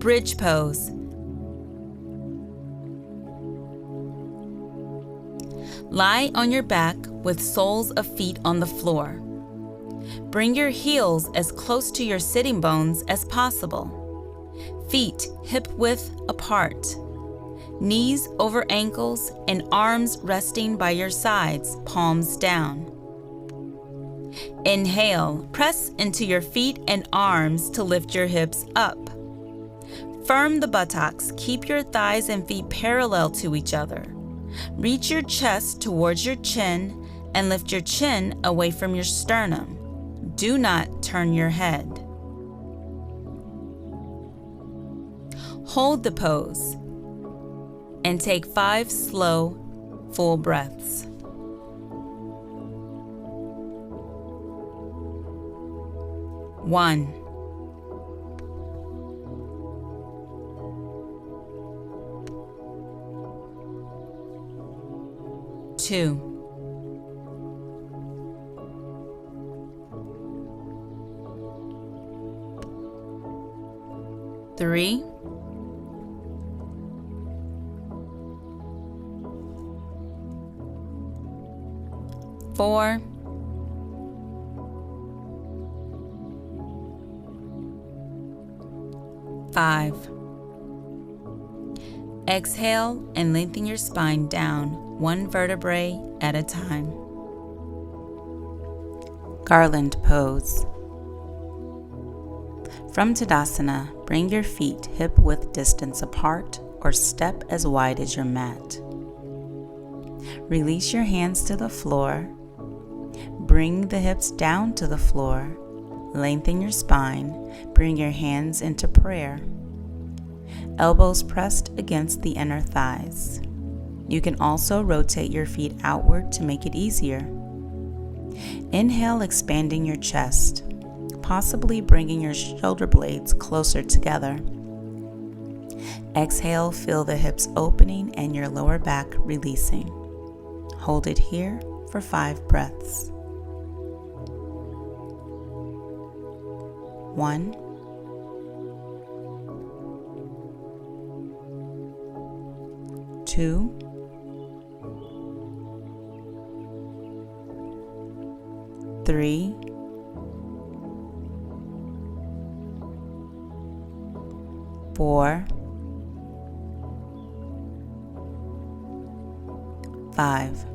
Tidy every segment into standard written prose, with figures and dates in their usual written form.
Bridge pose. Lie on your back with soles of feet on the floor. Bring your heels as close to your sitting bones as possible. Feet hip-width apart. Knees over ankles and arms resting by your sides, palms down. Inhale, press into your feet and arms to lift your hips up. Firm the buttocks, keep your thighs and feet parallel to each other. Reach your chest towards your chin and lift your chin away from your sternum. Do not turn your head. Hold the pose and take 5 slow, full breaths. One, 2, 3, 4, 5. Exhale and lengthen your spine down, 1 vertebrae at a time. Garland pose. From Uttanasana, bring your feet hip-width distance apart or step as wide as your mat. Release your hands to the floor. Bring the hips down to the floor. Lengthen your spine. Bring your hands into prayer. Elbows pressed against the inner thighs. You can also rotate your feet outward to make it easier. Inhale, expanding your chest, possibly bringing your shoulder blades closer together. Exhale, feel the hips opening and your lower back releasing. Hold it here for 5 breaths. 1, 2, 3, 4, 5.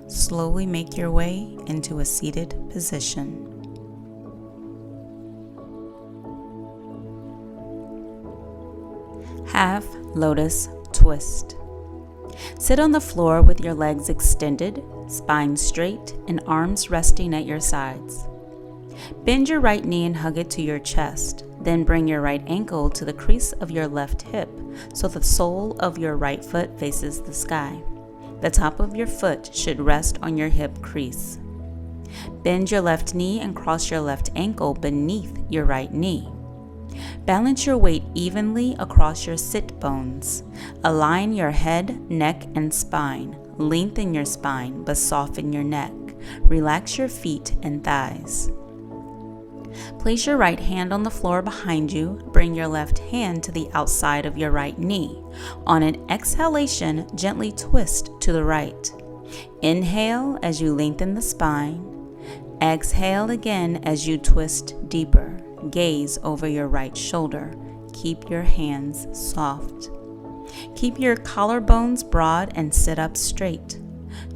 Slowly make your way into a seated position. Half Lotus twist. Sit on the floor with your legs extended, spine straight, and arms resting at your sides. Bend your right knee and hug it to your chest. Then bring your right ankle to the crease of your left hip so the sole of your right foot faces the sky. The top of your foot should rest on your hip crease. Bend your left knee and cross your left ankle beneath your right knee. Balance your weight evenly across your sit bones. Align your head, neck, and spine. Lengthen your spine, but soften your neck. Relax your feet and thighs. Place your right hand on the floor behind you. Bring your left hand to the outside of your right knee. On an exhalation, gently twist to the right. Inhale as you lengthen the spine. Exhale again as you twist deeper. Gaze over your right shoulder. Keep your hands soft. Keep your collarbones broad and sit up straight.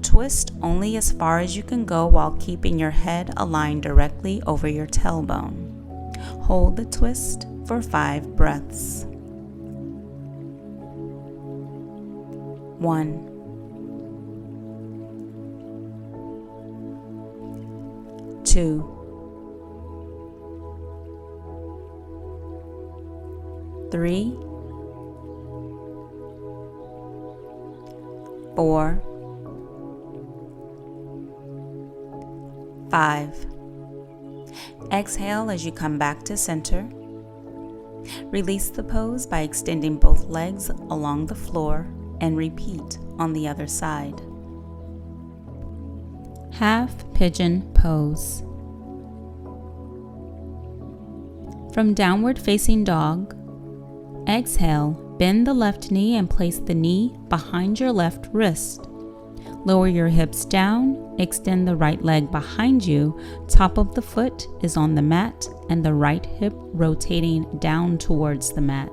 Twist only as far as you can go while keeping your head aligned directly over your tailbone. Hold the twist for 5 breaths. 1, 2, 3, 4, 5. Exhale as you come back to center. Release the pose by extending both legs along the floor and repeat on the other side. Half pigeon pose. From downward facing dog, exhale, bend the left knee and place the knee behind your left wrist. Lower your hips down, extend the right leg behind you, top of the foot is on the mat and the right hip rotating down towards the mat.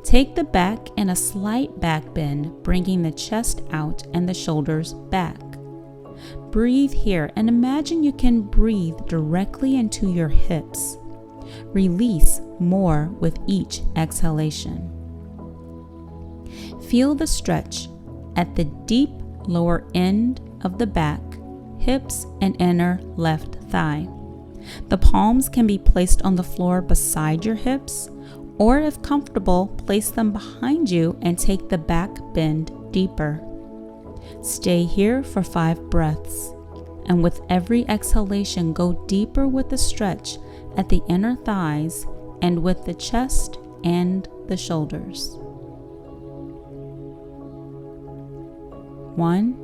Take the back in a slight back bend, bringing the chest out and the shoulders back. Breathe here and imagine you can breathe directly into your hips. Release more with each exhalation. Feel the stretch at the deep lower end of the back, hips, and inner left thigh. The palms can be placed on the floor beside your hips, or if comfortable, place them behind you and take the back bend deeper. Stay here for 5 breaths, and with every exhalation, go deeper with the stretch at the inner thighs and with the chest and the shoulders. 1,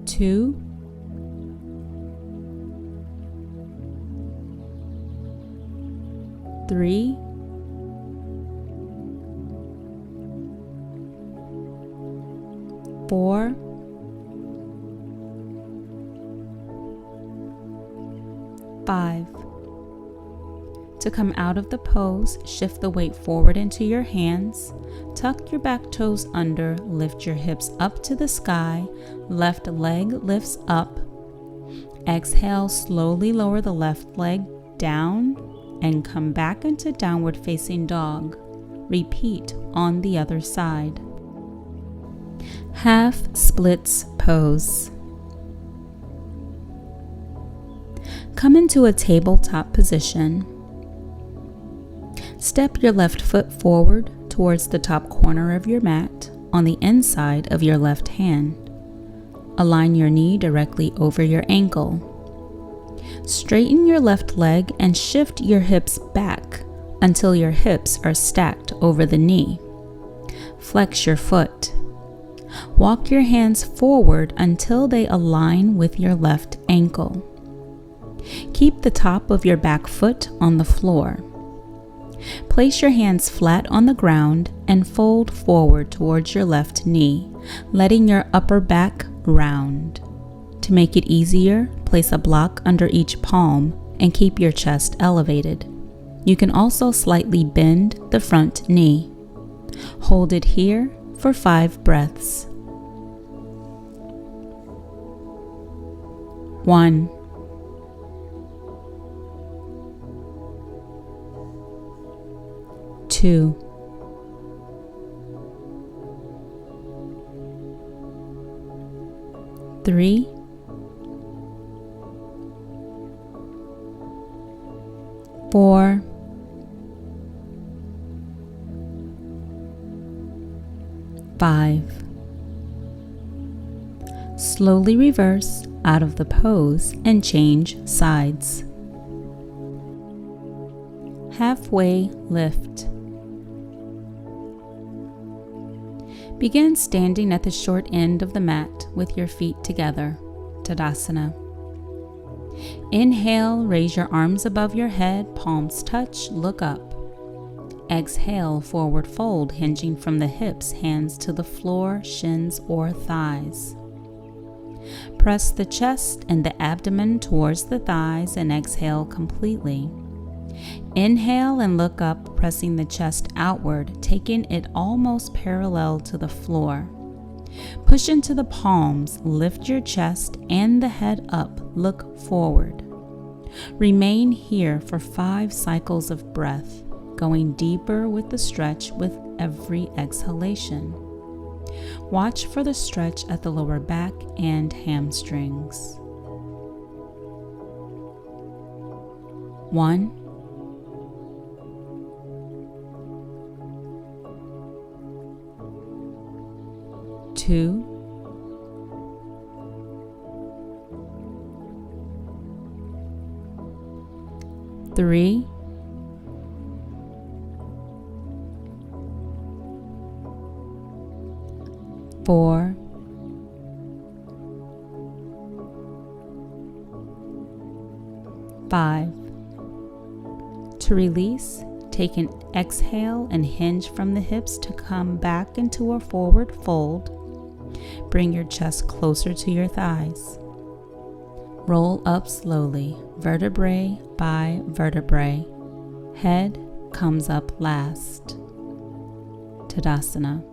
2, 3, 4, 5. To come out of the pose, shift the weight forward into your hands. Tuck your back toes under, lift your hips up to the sky, left leg lifts up. Exhale, slowly lower the left leg down and come back into downward facing dog. Repeat on the other side. Half splits pose. Come into a tabletop position. Step your left foot forward towards the top corner of your mat on the inside of your left hand. Align your knee directly over your ankle. Straighten your left leg and shift your hips back until your hips are stacked over the knee. Flex your foot. Walk your hands forward until they align with your left ankle. Keep the top of your back foot on the floor. Place your hands flat on the ground and fold forward towards your left knee, letting your upper back round. To make it easier, place a block under each palm and keep your chest elevated. You can also slightly bend the front knee. Hold it here for 5 breaths. 1, 2, 3, 4, 5. Slowly reverse out of the pose and change sides. Halfway lift. Begin standing at the short end of the mat with your feet together, Tadasana. Inhale, raise your arms above your head, palms touch, look up. Exhale, forward fold, hinging from the hips, hands to the floor, shins or thighs. Press the chest and the abdomen towards the thighs and exhale completely. Inhale and look up, pressing the chest outward, taking it almost parallel to the floor. Push into the palms, lift your chest and the head up, look forward. Remain here for 5 cycles of breath, going deeper with the stretch with every exhalation. Watch for the stretch at the lower back and hamstrings. 1, 2, 3, 4, 5. To release, take an exhale and hinge from the hips to come back into a forward fold. Bring your chest closer to your thighs. Roll up slowly, vertebrae by vertebrae. Head comes up last. Tadasana.